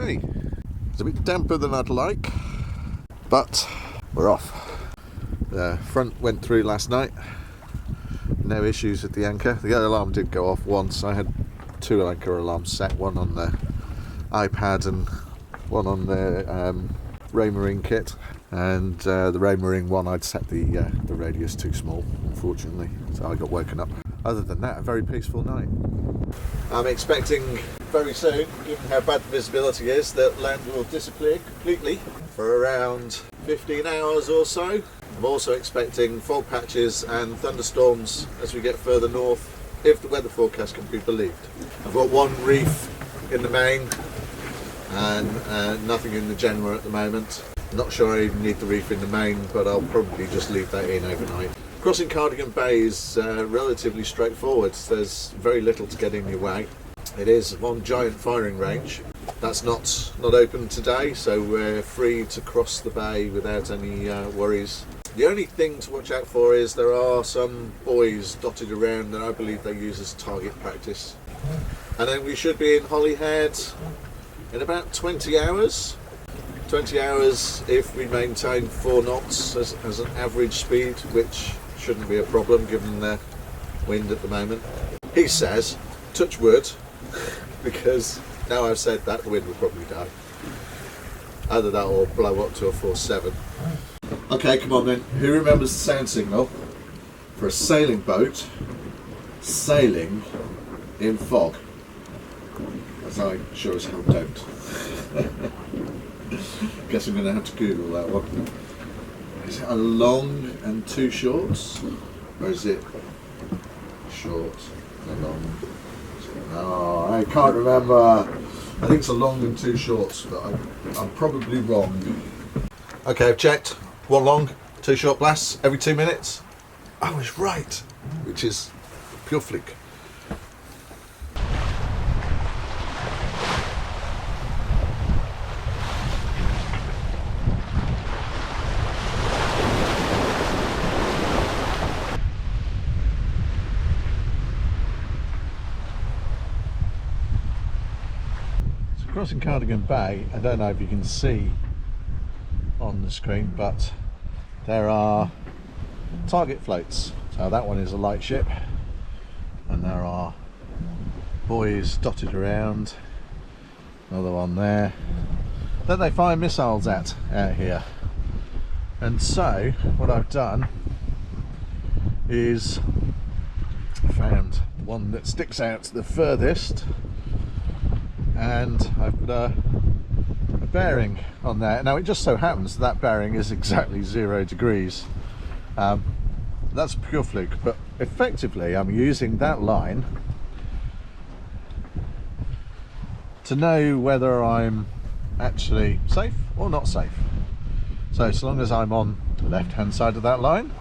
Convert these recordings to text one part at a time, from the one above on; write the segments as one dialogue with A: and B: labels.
A: Okay, it's a bit damper than I'd like, but we're off. The front went through last night, no issues with the anchor. The alarm did go off once. I had two anchor alarms set, one on the iPad and one on the Raymarine kit, and the Raymarine one I'd set the radius too small, unfortunately, so I got woken up. Other than that, a very peaceful night. I'm expecting very soon, given how bad the visibility is, that land will disappear completely for around 15 hours or so. I'm also expecting fog patches and thunderstorms as we get further north, if the weather forecast can be believed. I've got one reef in the main and nothing in the Genoa at the moment. Not sure I even need the reef in the main, but I'll probably just leave that in overnight. Crossing Cardigan Bay is relatively straightforward. There's very little to get in your way. It is one giant firing range. That's not open today, so we're free to cross the bay without any worries. The only thing to watch out for is there are some buoys dotted around that I believe they use as target practice. And then we should be in Holyhead in about 20 hours. 20 hours if we maintain 4 knots as an average speed, which shouldn't be a problem given the wind at the moment. He says, touch wood, because now I've said that, the wind will probably die. Either that or blow up to a force 7. Okay, come on then. Who remembers the sound signal for a sailing boat sailing in fog? As I sure as hell don't. Guess I'm going to have to Google that one. Is it a long and 2 shorts? Or is it short and long? Oh, I can't remember. I think it's a long and 2 shorts, but I'm probably wrong. Okay, I've checked. 1 long, 2 short blasts every 2 minutes. I was right, which is pure fluke. Crossing Cardigan Bay, I don't know if you can see on the screen, but there are target floats. So that one is a light ship, and there are buoys dotted around. Another one there that they fire missiles at out here. And so what I've done is found one that sticks out the furthest, and I've put a bearing on there. Now it just so happens that bearing is exactly 0 degrees. That's pure fluke, but effectively I'm using that line to know whether I'm actually safe or not safe. So long as I'm on the left hand side of that line,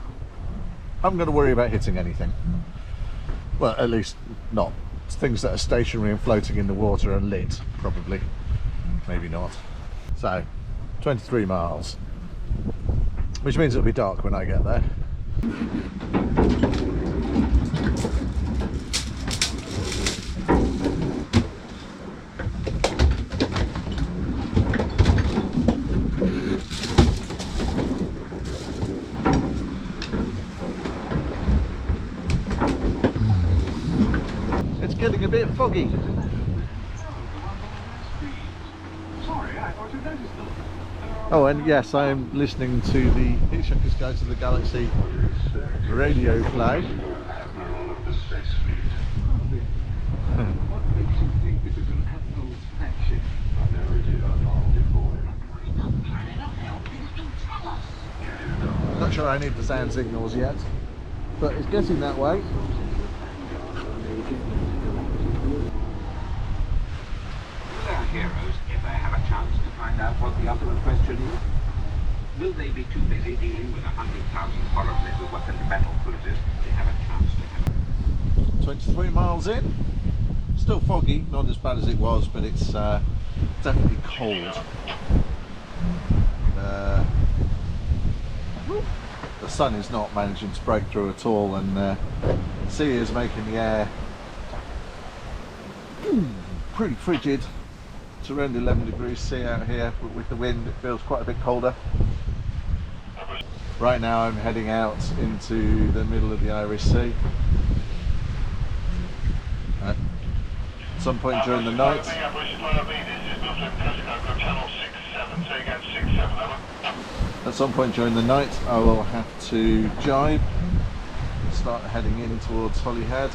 A: I'm going to worry about hitting anything. Well, at least not things that are stationary and floating in the water and lit, probably. Maybe not. So 23 miles, which means it'll be dark when I get there. It's getting a bit foggy. Oh, and yes, I'm listening to the Hitchhiker's Guide to the Galaxy radio play. Not sure I need the sound signals yet, but it's getting that way.
B: Our heroes, if they have a chance to find out what the ultimate question is, will they be too busy dealing with 100,000 horribly weaponed battle cruisers to have a chance to have
A: 23 miles in, still foggy, not as bad as it was, but it's definitely cold. The sun is not managing to break through at all, and the sea is making the air pretty frigid, It's around 11 degrees C out here, but with the wind it feels quite a bit colder. Right now I'm heading out into the middle of the Irish Sea. At some point during the night, I will have to jibe and start heading in towards Holyhead.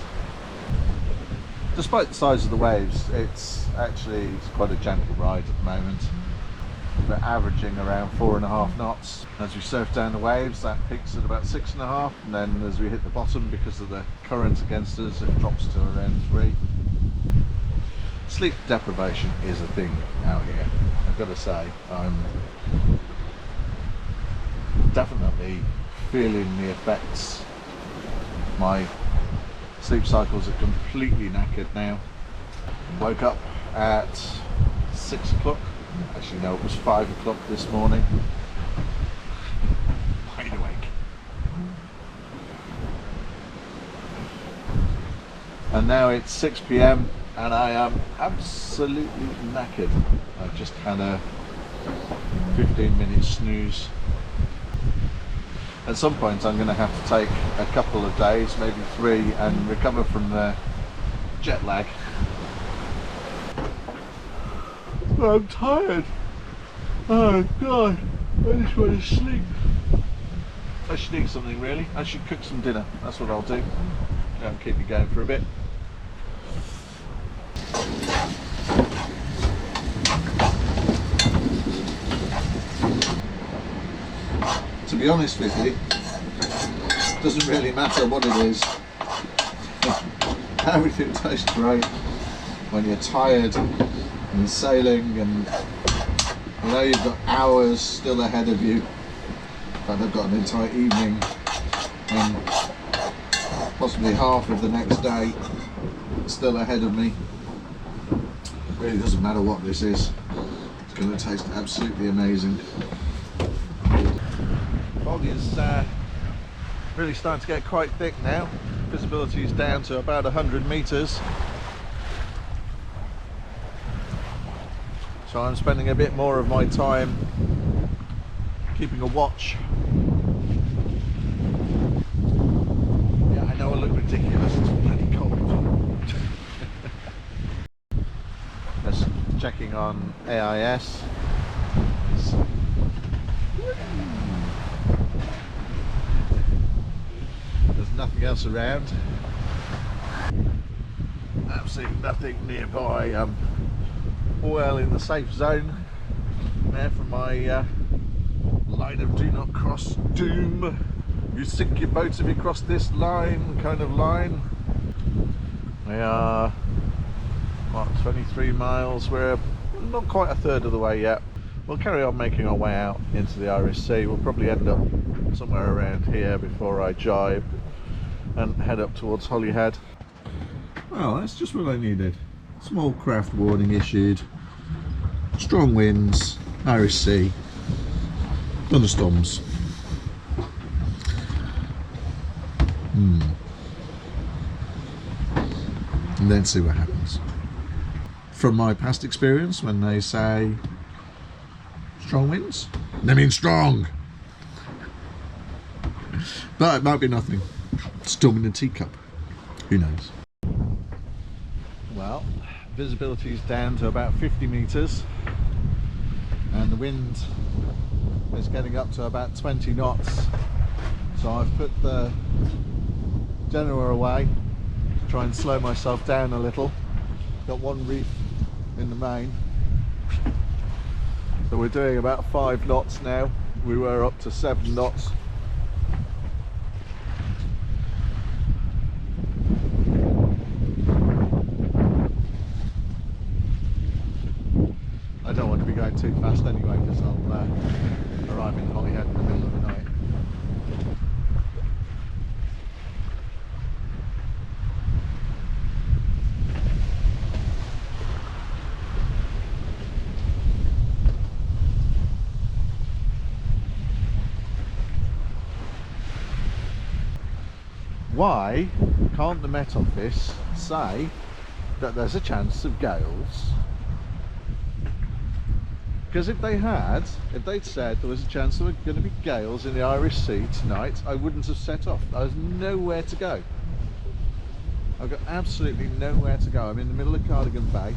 A: Despite the size of the waves, it's quite a gentle ride at the moment. We're averaging around 4.5 knots. As we surf down the waves, that peaks at about 6.5, and then as we hit the bottom, because of the current against us, it drops to around 3. Sleep deprivation is a thing out here. I've got to say, I'm definitely feeling the effects. My sleep cycles are completely knackered now. Woke up at 6 o'clock. Actually no, it was 5 o'clock this morning. Wide awake. And now it's 6 PM and I am absolutely knackered. I've just had a 15-minute snooze. At some point I'm going to have to take a couple of days, maybe 3, and recover from the jet lag. I'm tired. Oh god, I just want to sleep. I should eat something really. I should cook some dinner. That's what I'll do. And keep you going for a bit. To be honest with you, it doesn't really matter what it is. Everything tastes great when you're tired and sailing, and you know you've got hours still ahead of you. But I've got an entire evening and possibly half of the next day still ahead of me. It really doesn't matter what this is. It's going to taste absolutely amazing. Fog is really starting to get quite thick now. Visibility is down to about 100 meters. So I'm spending a bit more of my time keeping a watch. Yeah, I know I look ridiculous, it's bloody cold. Just checking on AIS. There's nothing else around. Absolutely nothing nearby. I'm well in the safe zone there from my line of do not cross doom. You sink your boat if you cross this line kind of line. We are, what, 23 miles. We're not quite a third of the way yet. We'll carry on making our way out into the Irish Sea. We'll probably end up somewhere around here before I jibe and head up towards Holyhead. Well, that's just what I needed. Small craft warning issued. Strong winds, Irish Sea, thunderstorms. And then see what happens. From my past experience, when they say strong winds, they mean strong. But it might be nothing. Storm in a teacup. Who knows? Well, visibility is down to about 50 meters and the wind is getting up to about 20 knots. So I've put the Genoa away to try and slow myself down a little. Got one reef in the main. So we're doing about 5 knots now. We were up to 7 knots. I don't want to be going too fast anyway, because I'll arrive in Holyhead in the middle of the night. Why can't the Met Office say that there's a chance of gales Because if they'd said there was a chance there were going to be gales in the Irish Sea tonight, I wouldn't have set off. There's nowhere to go. I've got absolutely nowhere to go. I'm in the middle of Cardigan Bay.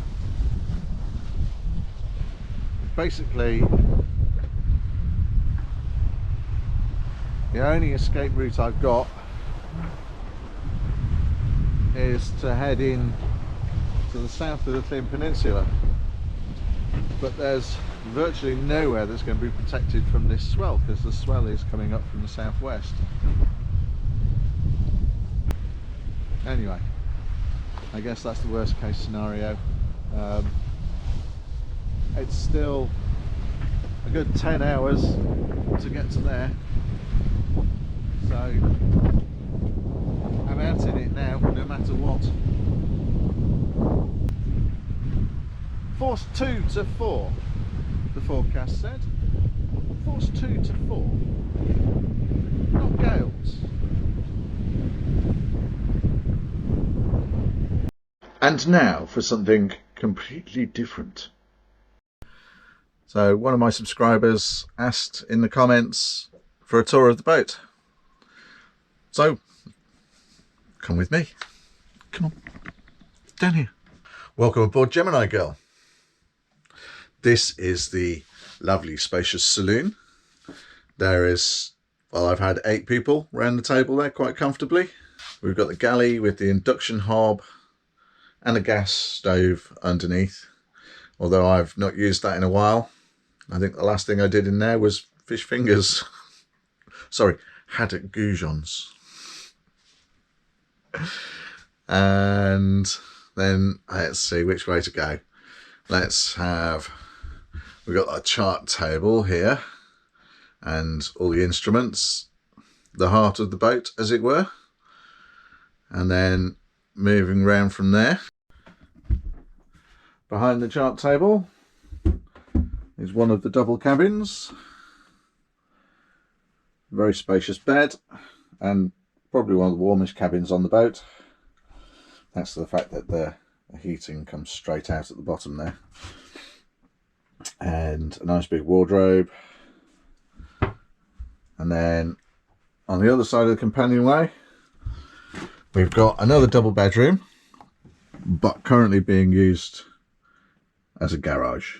A: Basically, the only escape route I've got is to head in to the south of the Thin Peninsula, but there's virtually nowhere that's going to be protected from this swell, because the swell is coming up from the southwest. Anyway, I guess that's the worst case scenario. It's still a good 10 hours to get to there, so I'm out in it now no matter what. Force 2 to 4, the forecast said. Force 2 to 4, not gales. And now for something completely different. So one of my subscribers asked in the comments for a tour of the boat. So come with me. Come on, down here. Welcome aboard Gemini Girl. This is the lovely spacious saloon. There is, well, I've had 8 people around the table there quite comfortably. We've got the galley with the induction hob and a gas stove underneath, although I've not used that in a while. I think the last thing I did in there was fish fingers. Sorry, haddock goujons. And then let's see which way to go. We've got a chart table here and all the instruments, the heart of the boat as it were, and then moving round from there. Behind the chart table is one of the double cabins. Very spacious bed, and probably one of the warmest cabins on the boat, thanks to the fact that the heating comes straight out at the bottom there. And a nice big wardrobe. And then on the other side of the companionway, we've got another double bedroom, but currently being used as a garage.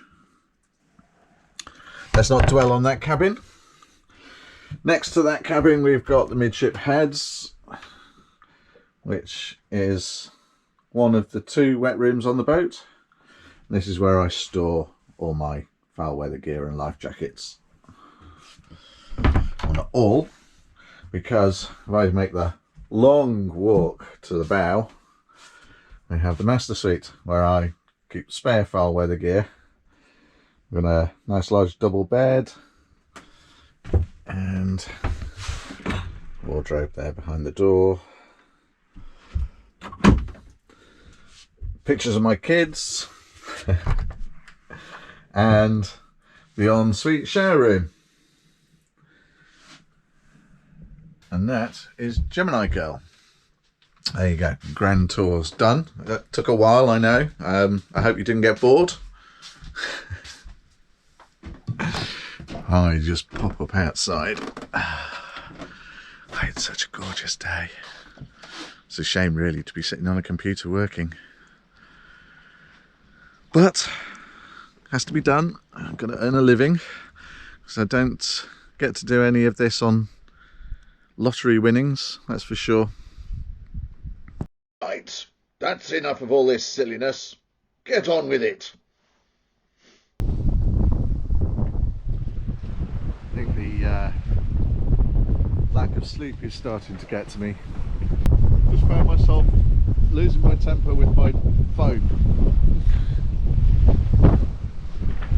A: Let's not dwell on that cabin. Next to that cabin, we've got the midship heads, which is one of the 2 wet rooms on the boat. This is where I store all my foul weather gear and life jackets. Well, not all, because if I make the long walk to the bow, we have the master suite where I keep spare foul weather gear. We've got a nice large double bed and wardrobe there behind the door. Pictures of my kids and the ensuite shower room. And that is Gemini Girl. There you go, grand tour's done. That took a while, I know. I hope you didn't get bored. I just pop up outside. I had such a gorgeous day. It's a shame really to be sitting on a computer working, but it has to be done. I've got to earn a living, because I don't get to do any of this on lottery winnings, that's for sure. Right, that's enough of all this silliness. Get on with it. I think the lack of sleep is starting to get to me. Just found myself losing my temper with my phone.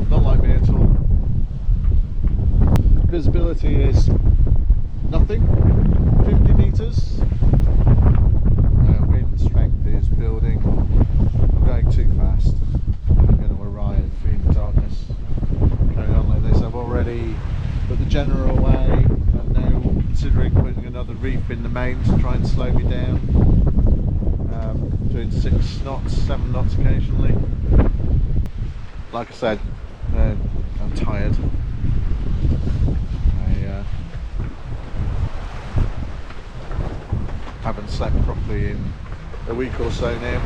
A: Not like me at all. Visibility is nothing, 50 metres. Wind strength is building. I'm going too fast. I'm going to arrive in darkness. Carry on like this. I've already put the general away. I'm now considering putting another reef in the main to try and slow me down. Doing 6 knots, 7 knots occasionally. Like I said, I'm tired. I haven't slept properly in a week or so now.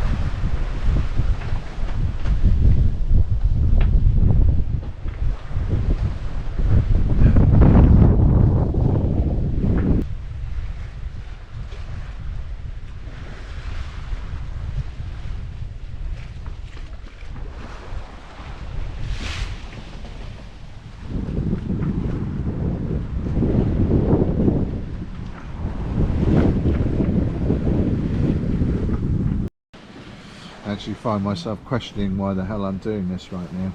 A: I actually find myself questioning why the hell I'm doing this right now.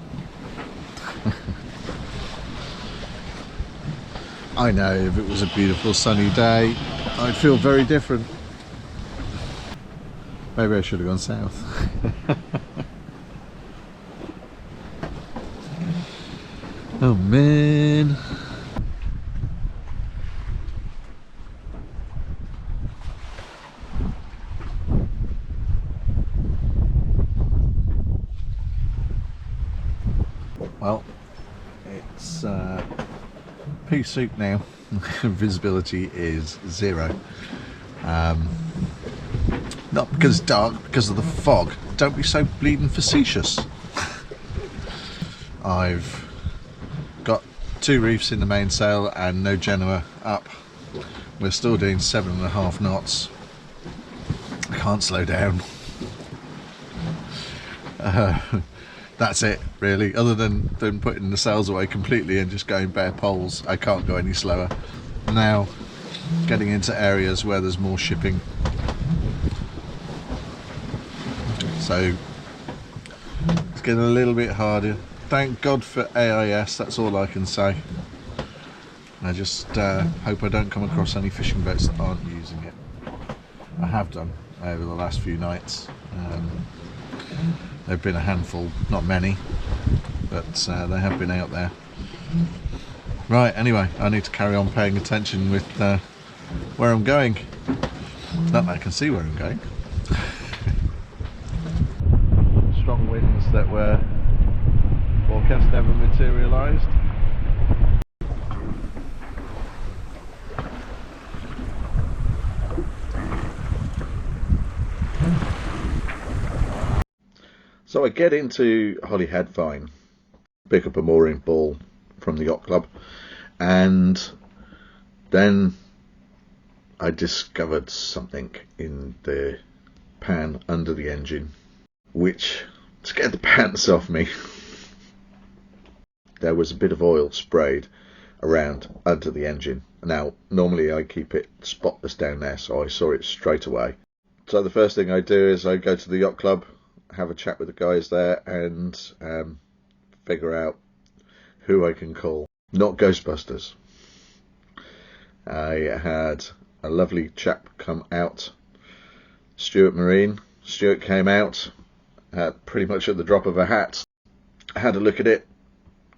A: I know if it was a beautiful sunny day I'd feel very different. Maybe I should have gone south. Oh man. Well, it's pea soup now. Visibility is 0. Not because it's dark, because of the fog. Don't be so bleeding facetious. I've got 2 reefs in the mainsail and no Genoa up. We're still doing 7.5 knots. I can't slow down. That's it, really. Other than putting the sails away completely and just going bare poles, I can't go any slower. Now, getting into areas where there's more shipping. So, it's getting a little bit harder. Thank God for AIS, that's all I can say. I just hope I don't come across any fishing boats that aren't using it. I have done over the last few nights. There've been a handful, not many, but they have been out there. Right, anyway, I need to carry on paying attention with where I'm going. Not that I can see where I'm going. Strong winds that were forecast never materialised. So I get into Holyhead fine, pick up a mooring ball from the yacht club, and then I discovered something in the pan under the engine which scared the pants off me. There was a bit of oil sprayed around under the engine. Now normally I keep it spotless down there, so I saw it straight away. So the first thing I do is I go to the yacht club, have a chat with the guys there, and figure out who I can call. Not Ghostbusters. I had a lovely chap come out, Stuart Marine. Stuart came out pretty much at the drop of a hat. I had a look at it,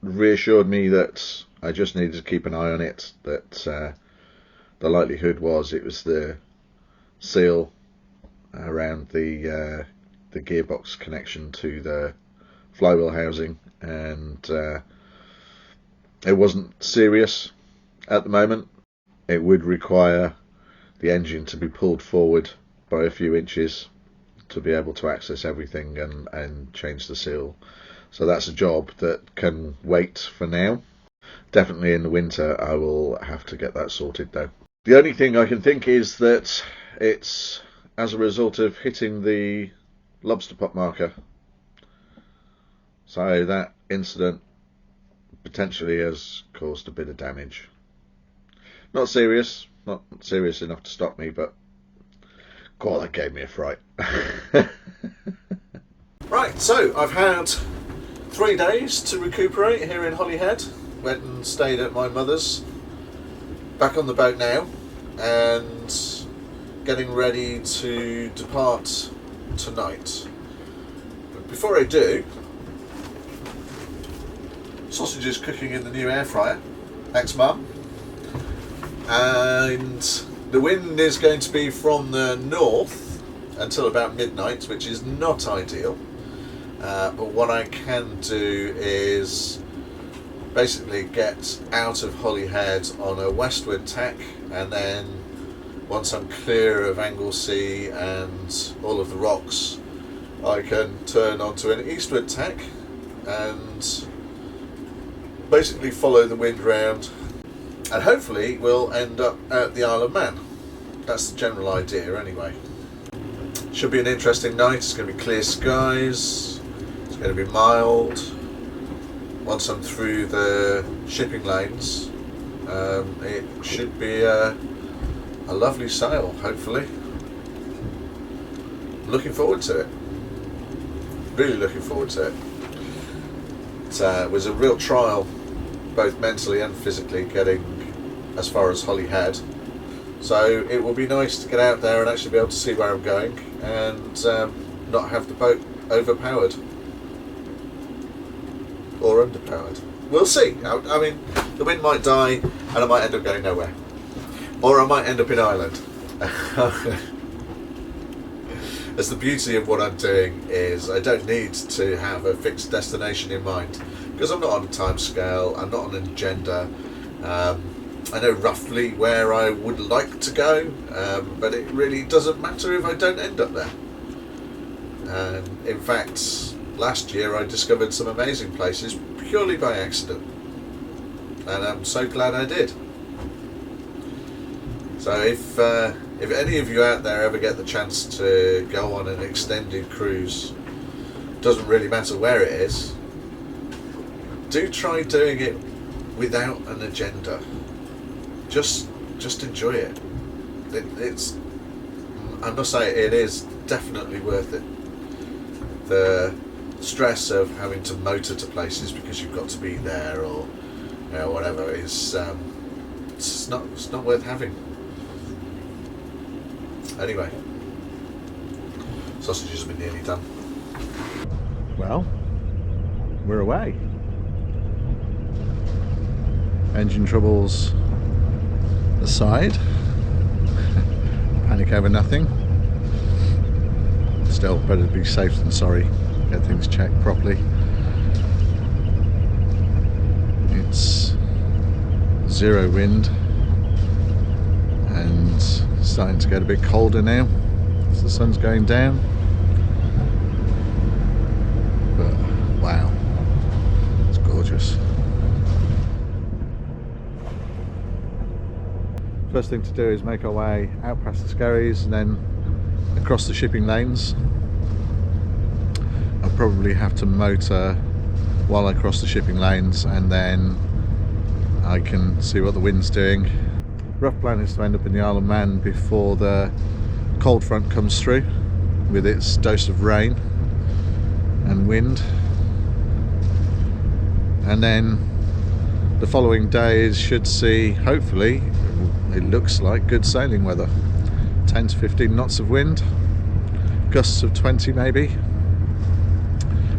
A: reassured me that I just needed to keep an eye on it, that the likelihood was it was the seal around the gearbox connection to the flywheel housing, and it wasn't serious at the moment. It would require the engine to be pulled forward by a few inches to be able to access everything and change the seal. So that's a job that can wait for now. Definitely in the winter I will have to get that sorted though. The only thing I can think is that it's as a result of hitting the lobster pot marker. So that incident potentially has caused a bit of damage. Not serious enough to stop me, but God, that gave me a fright. Right, so I've had 3 days to recuperate here in Holyhead. Went and stayed at my mother's. Back on the boat now and getting ready to depart tonight. But before I do, sausages cooking in the new air fryer, thanks Mum, and the wind is going to be from the north until about midnight, which is not ideal, but what I can do is basically get out of Holyhead on a westward tack, and then once I'm clear of Anglesey and all of the rocks, I can turn onto an eastward tack and basically follow the wind round, and hopefully we'll end up at the Isle of Man. That's the general idea anyway. Should be an interesting night. It's going to be clear skies, it's going to be mild. Once I'm through the shipping lanes, it should be a lovely sail, hopefully. Looking forward to it. Really looking forward to it. It was a real trial, both mentally and physically, getting as far as Holyhead. So it will be nice to get out there and actually be able to see where I'm going, and not have the boat overpowered or underpowered. We'll see. I mean, the wind might die and I might end up going nowhere, or I might end up in Ireland. As the beauty of what I'm doing is I don't need to have a fixed destination in mind, because I'm not on a time scale, I'm not on an agenda. I know roughly where I would like to go, but it really doesn't matter if I don't end up there. And in fact, last year I discovered some amazing places purely by accident, and I'm so glad I did. So if any of you out there ever get the chance to go on an extended cruise, doesn't really matter where it is, do try doing it without an agenda. Just enjoy it. It's, I must say, it is definitely worth it. The stress of having to motor to places because you've got to be there, or whatever, is it's not worth having. Anyway, sausages have been nearly done. Well, we're away. Engine troubles aside, panic over nothing. Still, better to be safe than sorry. Get things checked properly. It's zero wind and starting to get a bit colder now as the sun's going down. But wow, it's gorgeous. First thing to do is make our way out past the Skerries and then across the shipping lanes. I'll probably have to motor while I cross the shipping lanes, and then I can see what the wind's doing. Rough plan is to end up in the Isle of Man before the cold front comes through with its dose of rain and wind, and then the following days should see, hopefully, it looks like good sailing weather. 10 to 15 knots of wind, gusts of 20 maybe.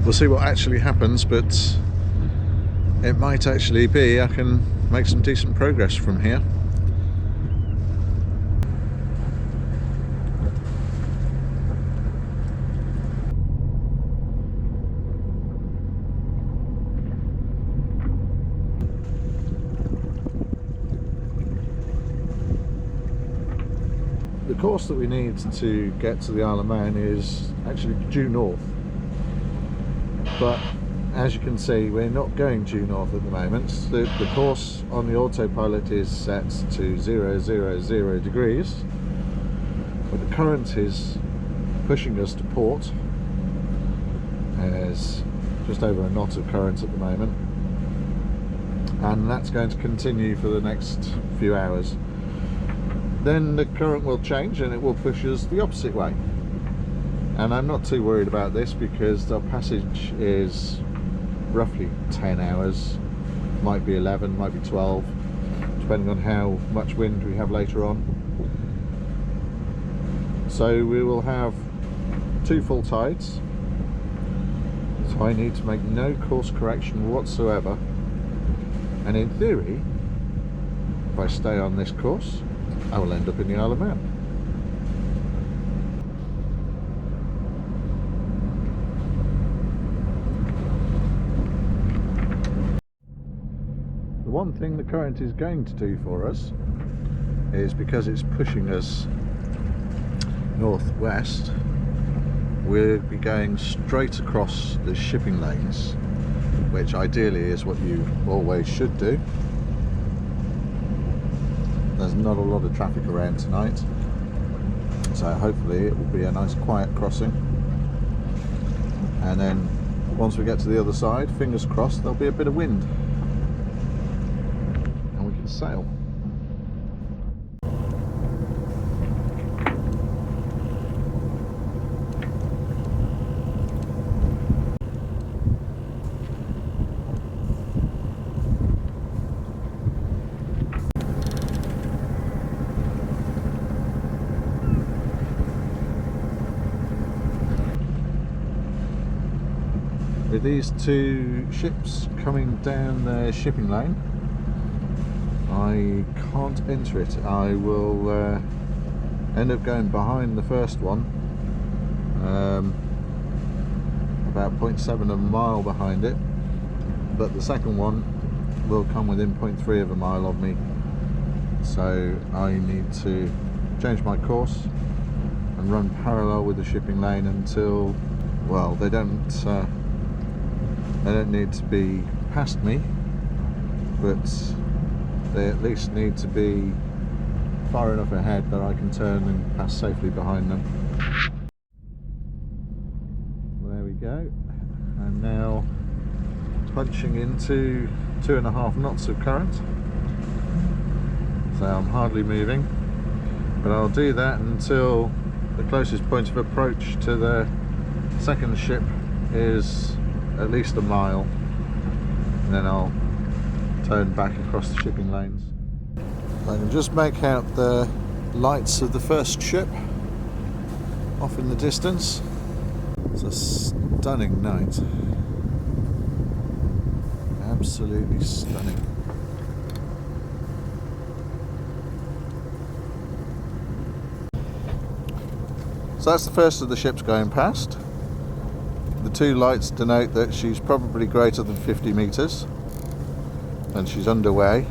A: We'll see what actually happens, but it might actually be I can make some decent progress from here. The course that we need to get to the Isle of Man is actually due north, but as you can see, we're not going due north at the moment. The course on the autopilot is set to 000 degrees, but the current is pushing us to port. There's just over a knot of current at the moment, and that's going to continue for the next few hours. Then the current will change and it will push us the opposite way, and I'm not too worried about this because our passage is roughly 10 hours, might be 11, might be 12, depending on how much wind we have later on. So we will have 2 full tides, so I need to make no course correction whatsoever, and in theory, if I stay on this course, I will end up in the Isle of Man. The one thing the current is going to do for us is, because it's pushing us northwest, we'll be going straight across the shipping lanes, which ideally is what you always should do. There's not a lot of traffic around tonight, so hopefully it will be a nice quiet crossing. And then once we get to the other side, fingers crossed, there'll be a bit of wind and we can sail. With these two ships coming down their shipping lane, I can't enter it. I will end up going behind the first one, about 0.7 of a mile behind it, but the second one will come within 0.3 of a mile of me, so I need to change my course and run parallel with the shipping lane until, well, they don't need to be past me, but they at least need to be far enough ahead that I can turn and pass safely behind them. There we go. And now punching into 2.5 knots of current. So I'm hardly moving, but I'll do that until the closest point of approach to the second ship is at least a mile, and then I'll turn back across the shipping lanes. I can just make out the lights of the first ship off in the distance. It's a stunning night, absolutely stunning. So that's the first of the ships going past. The two lights denote that she's probably greater than 50 meters and she's underway.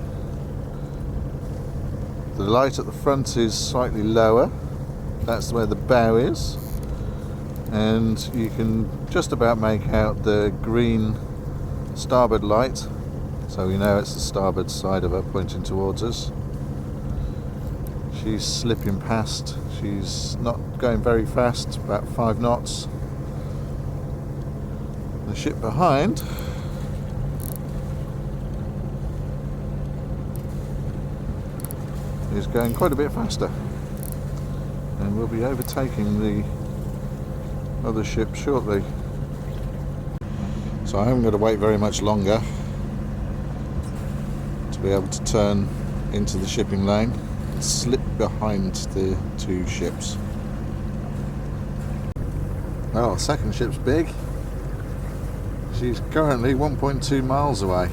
A: The light at the front is slightly lower, that's where the bow is, and you can just about make out the green starboard light, so we know it's the starboard side of her pointing towards us. She's slipping past, she's not going very fast, about 5 knots. The ship behind is going quite a bit faster, and we'll be overtaking the other ship shortly. So I haven't got to wait very much longer to be able to turn into the shipping lane and slip behind the two ships. Well, the second ship's big. She's currently 1.2 miles away.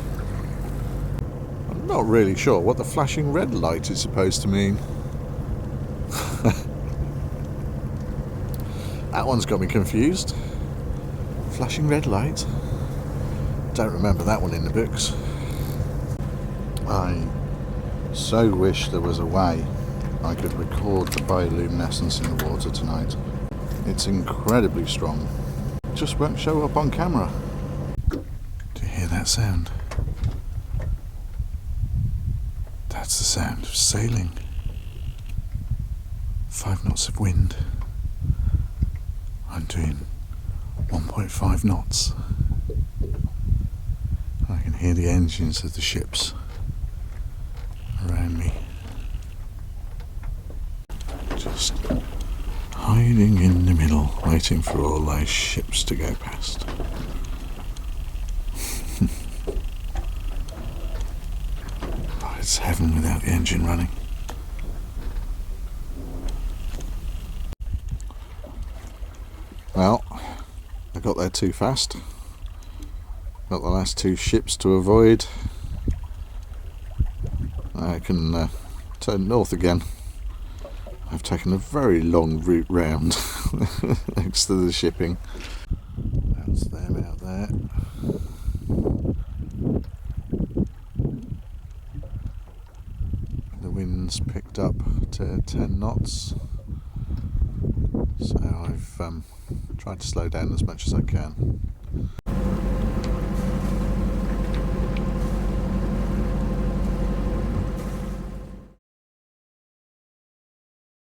A: I'm not really sure what the flashing red light is supposed to mean. That one's got me confused. Flashing red light? Don't remember that one in the books. I so wish there was a way I could record the bioluminescence in the water tonight. It's incredibly strong. It just won't show up on camera. Do you hear that sound? That's the sound of sailing. 5 knots of wind. I'm doing 1.5 knots. I can hear the engines of the ships around me. Just hiding in the middle, waiting for all those ships to go past. Oh, it's heaven without the engine running. Well, I got there too fast. Got the last 2 ships to avoid. I can turn north again. I've taken a very long route round next to the shipping. That's them out there. wind's picked up to 10 knots, so I've tried to slow down as much as I can.